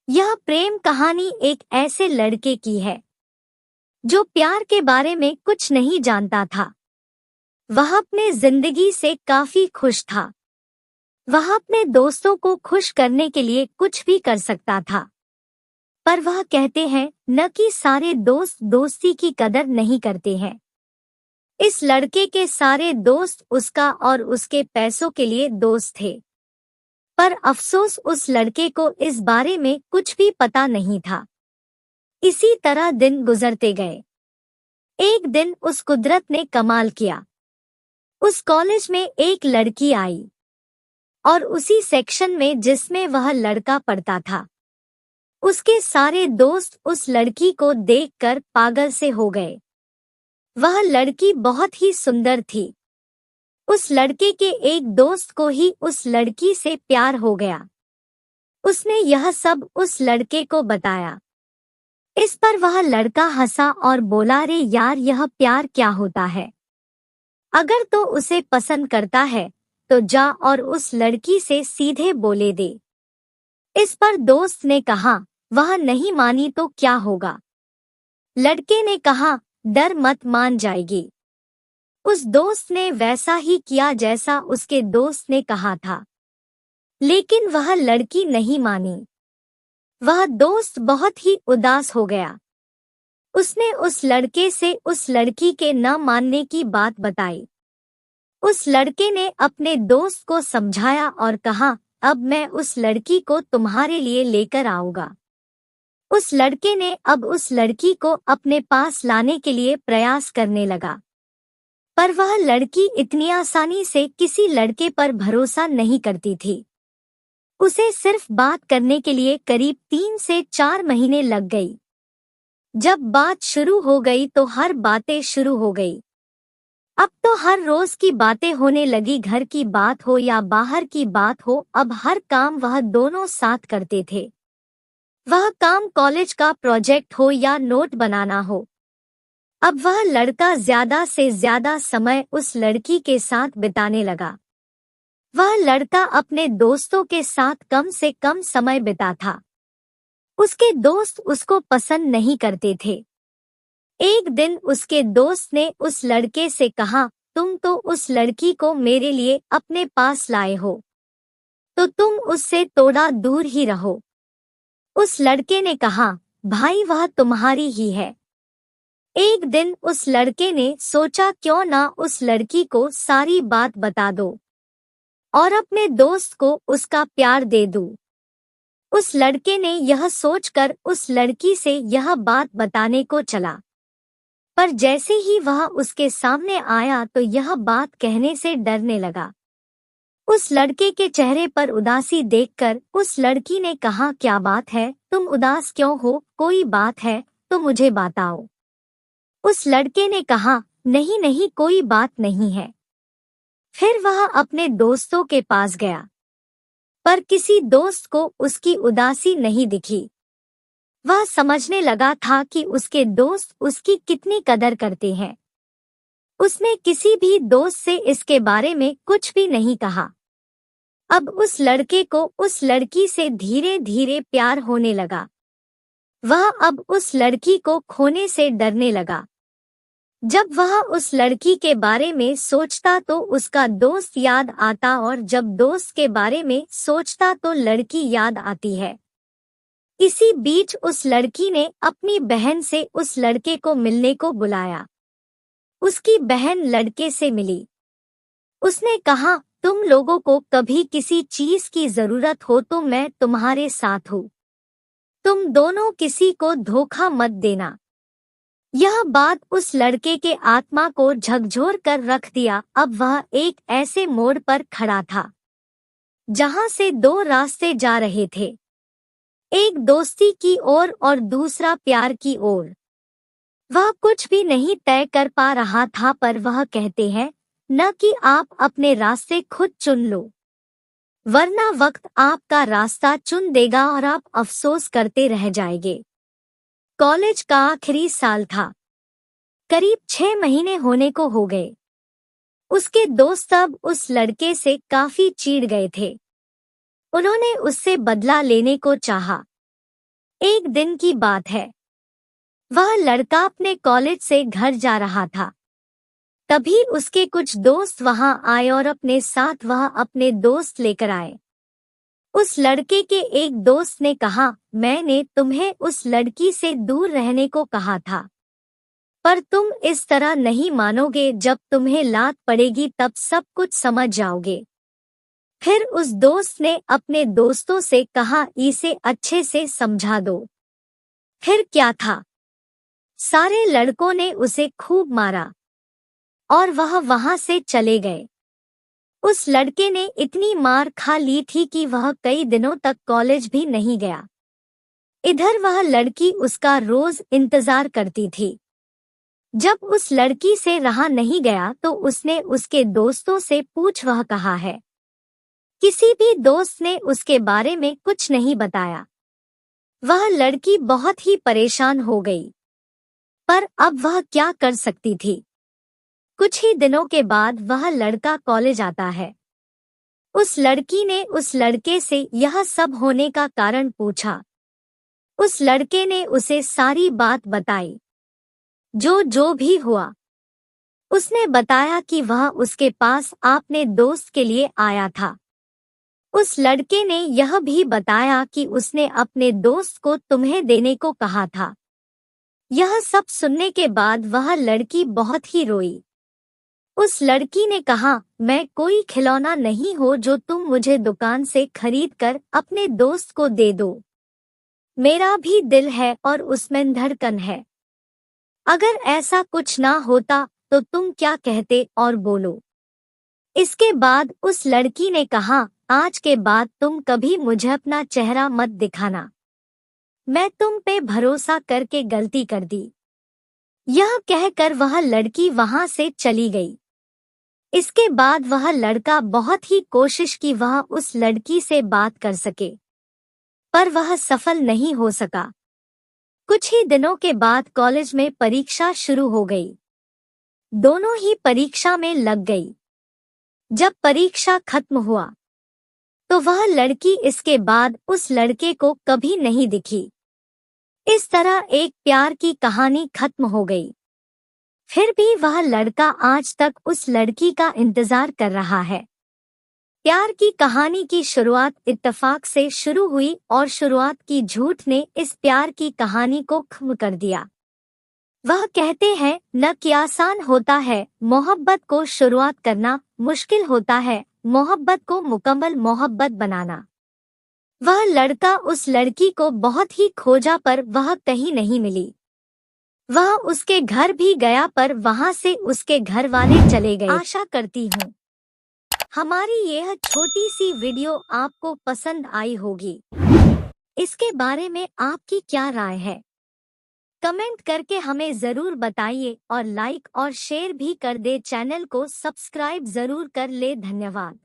यह प्रेम कहानी एक ऐसे लड़के की है जो प्यार के बारे में कुछ नहीं जानता था। वह अपने जिंदगी से काफी खुश था। वह अपने दोस्तों को खुश करने के लिए कुछ भी कर सकता था। पर वह कहते हैं न कि सारे दोस्त दोस्ती की कदर नहीं करते हैं। इस लड़के के सारे दोस्त उसका और उसके पैसों के लिए दोस्त थे। पर अफसोस उस लड़के को इस बारे में कुछ भी पता नहीं था। इसी तरह दिन गुजरते गए। एक दिन उस कुदरत ने कमाल किया। उस कॉलेज में एक लड़की आई और उसी सेक्शन में जिसमें वह लड़का पढ़ता था, उसके सारे दोस्त उस लड़की को देखकर पागल से हो गए। वह लड़की बहुत ही सुंदर थी। उस लड़के के एक दोस्त को ही उस लड़की से प्यार हो गया। उसने यह सब उस लड़के को बताया। इस पर वह लड़का हंसा और बोला, रे यार, यह प्यार क्या होता है? अगर तो उसे पसंद करता है तो जा और उस लड़की से सीधे बोले दे। इस पर दोस्त ने कहा, वह नहीं मानी तो क्या होगा? लड़के ने कहा, डर मत, मान जाएगी। उस दोस्त ने वैसा ही किया जैसा उसके दोस्त ने कहा था, लेकिन वह लड़की नहीं मानी। वह दोस्त बहुत ही उदास हो गया। उसने उस लड़के से उस लड़की के न मानने की बात बताई। उस लड़के ने अपने दोस्त को समझाया और कहा, अब मैं उस लड़की को तुम्हारे लिए लेकर आऊंगा। उस लड़के ने अब उस लड़की को अपने पास लाने के लिए प्रयास करने लगा। पर वह लड़की इतनी आसानी से किसी लड़के पर भरोसा नहीं करती थी। उसे सिर्फ बात करने के लिए करीब 3 से 4 महीने लग गई। जब बात शुरू हो गई तो हर बातें शुरू हो गई। अब तो हर रोज की बातें होने लगी। घर की बात हो या बाहर की बात हो, अब हर काम वह दोनों साथ करते थे। वह काम कॉलेज का प्रोजेक्ट हो या नोट बनाना हो, अब वह लड़का ज्यादा से ज्यादा समय उस लड़की के साथ बिताने लगा। वह लड़का अपने दोस्तों के साथ कम से कम समय बिता था। उसके दोस्त उसको पसंद नहीं करते थे। एक दिन उसके दोस्त ने उस लड़के से कहा, तुम तो उस लड़की को मेरे लिए अपने पास लाए हो, तो तुम उससे थोड़ा दूर ही रहो। उस लड़के ने कहा, भाई, वह तुम्हारी ही है। एक दिन उस लड़के ने सोचा, क्यों ना उस लड़की को सारी बात बता दो और अपने दोस्त को उसका प्यार दे दूं। उस लड़के ने यह सोचकर उस लड़की से यह बात बताने को चला। पर जैसे ही वह उसके सामने आया तो यह बात कहने से डरने लगा। उस लड़के के चेहरे पर उदासी देखकर उस लड़की ने कहा, क्या बात है, तुम उदास क्यों हो? कोई बात है तो मुझे बताओ। उस लड़के ने कहा, नहीं नहीं, कोई बात नहीं है। फिर वह अपने दोस्तों के पास गया, पर किसी दोस्त को उसकी उदासी नहीं दिखी। वह समझने लगा था कि उसके दोस्त उसकी कितनी कदर करते हैं। उसने किसी भी दोस्त से इसके बारे में कुछ भी नहीं कहा। अब उस लड़के को उस लड़की से धीरे धीरे प्यार होने लगा। वह अब उस लड़की को खोने से डरने लगा। जब वह उस लड़की के बारे में सोचता तो उसका दोस्त याद आता, और जब दोस्त के बारे में सोचता तो लड़की याद आती है। इसी बीच उस लड़की ने अपनी बहन से उस लड़के को मिलने को बुलाया। उसकी बहन लड़के से मिली। उसने कहा, तुम लोगों को कभी किसी चीज की जरूरत हो तो मैं तुम्हारे साथ हूँ। तुम दोनों किसी को धोखा मत देना। यह बात उस लड़के के आत्मा को झकझोर कर रख दिया। अब वह एक ऐसे मोड़ पर खड़ा था जहां से 2 रास्ते जा रहे थे, एक दोस्ती की ओर और दूसरा प्यार की ओर। वह कुछ भी नहीं तय कर पा रहा था, पर वह कहते हैं न कि आप अपने रास्ते खुद चुन लो, वरना वक्त आपका रास्ता चुन देगा और आप अफसोस करते रह जाएंगे। कॉलेज का आखिरी साल था। करीब 6 महीने होने को हो गए। उसके दोस्त अब उस लड़के से काफी चिढ़ गए थे। उन्होंने उससे बदला लेने को चाहा। एक दिन की बात है। वह लड़का अपने कॉलेज से घर जा रहा था। तभी उसके कुछ दोस्त वहां आए और अपने साथ वह अपने दोस्त लेकर आए। उस लड़के के एक दोस्त ने कहा, मैंने तुम्हें उस लड़की से दूर रहने को कहा था, पर तुम इस तरह नहीं मानोगे। जब तुम्हें लात पड़ेगी तब सब कुछ समझ जाओगे। फिर उस दोस्त ने अपने दोस्तों से कहा, इसे अच्छे से समझा दो। फिर क्या था, सारे लड़कों ने उसे खूब मारा और वह वहां से चले गए। उस लड़के ने इतनी मार खा ली थी कि वह कई दिनों तक कॉलेज भी नहीं गया। इधर वह लड़की उसका रोज इंतजार करती थी। जब उस लड़की से रहा नहीं गया तो उसने उसके दोस्तों से पूछ, वह कहाँ है। किसी भी दोस्त ने उसके बारे में कुछ नहीं बताया। वह लड़की बहुत ही परेशान हो गई, पर अब वह क्या कर सकती थी। कुछ ही दिनों के बाद वह लड़का कॉलेज आता है। उस लड़की ने उस लड़के से यह सब होने का कारण पूछा। उस लड़के ने उसे सारी बात बताई, जो जो भी हुआ। उसने बताया कि वह उसके पास अपने दोस्त के लिए आया था। उस लड़के ने यह भी बताया कि उसने अपने दोस्त को तुम्हें देने को कहा था। यह सब सुनने के बाद वह लड़की बहुत ही रोई। उस लड़की ने कहा, मैं कोई खिलौना नहीं हो जो तुम मुझे दुकान से खरीद कर अपने दोस्त को दे दो। मेरा भी दिल है और उसमें धड़कन है। अगर ऐसा कुछ ना होता तो तुम क्या कहते और बोलो। इसके बाद उस लड़की ने कहा, आज के बाद तुम कभी मुझे अपना चेहरा मत दिखाना। मैं तुम पे भरोसा करके गलती कर दी। यह कहकर वह लड़की वहां से चली गई। इसके बाद वह लड़का बहुत ही कोशिश की वह उस लड़की से बात कर सके, पर वह सफल नहीं हो सका। कुछ ही दिनों के बाद कॉलेज में परीक्षा शुरू हो गई। दोनों ही परीक्षा में लग गई। जब परीक्षा खत्म हुआ तो वह लड़की इसके बाद उस लड़के को कभी नहीं दिखी। इस तरह एक प्यार की कहानी खत्म हो गई। फिर भी वह लड़का आज तक उस लड़की का इंतजार कर रहा है। प्यार की कहानी की शुरुआत इत्तेफाक से शुरू हुई और शुरुआत की झूठ ने इस प्यार की कहानी को खत्म कर दिया। वह कहते हैं न कि आसान होता है मोहब्बत को शुरुआत करना, मुश्किल होता है मोहब्बत को मुकम्मल मोहब्बत बनाना। वह लड़का उस लड़की को बहुत ही खोजा पर वह कहीं नहीं मिली। वह उसके घर भी गया पर वहां से उसके घर वाले चले गए। आशा करती हूँ हमारी यह छोटी सी वीडियो आपको पसंद आई होगी। इसके बारे में आपकी क्या राय है, कमेंट करके हमें जरूर बताइए और लाइक और शेयर भी कर दे। चैनल को सब्सक्राइब जरूर कर ले। धन्यवाद।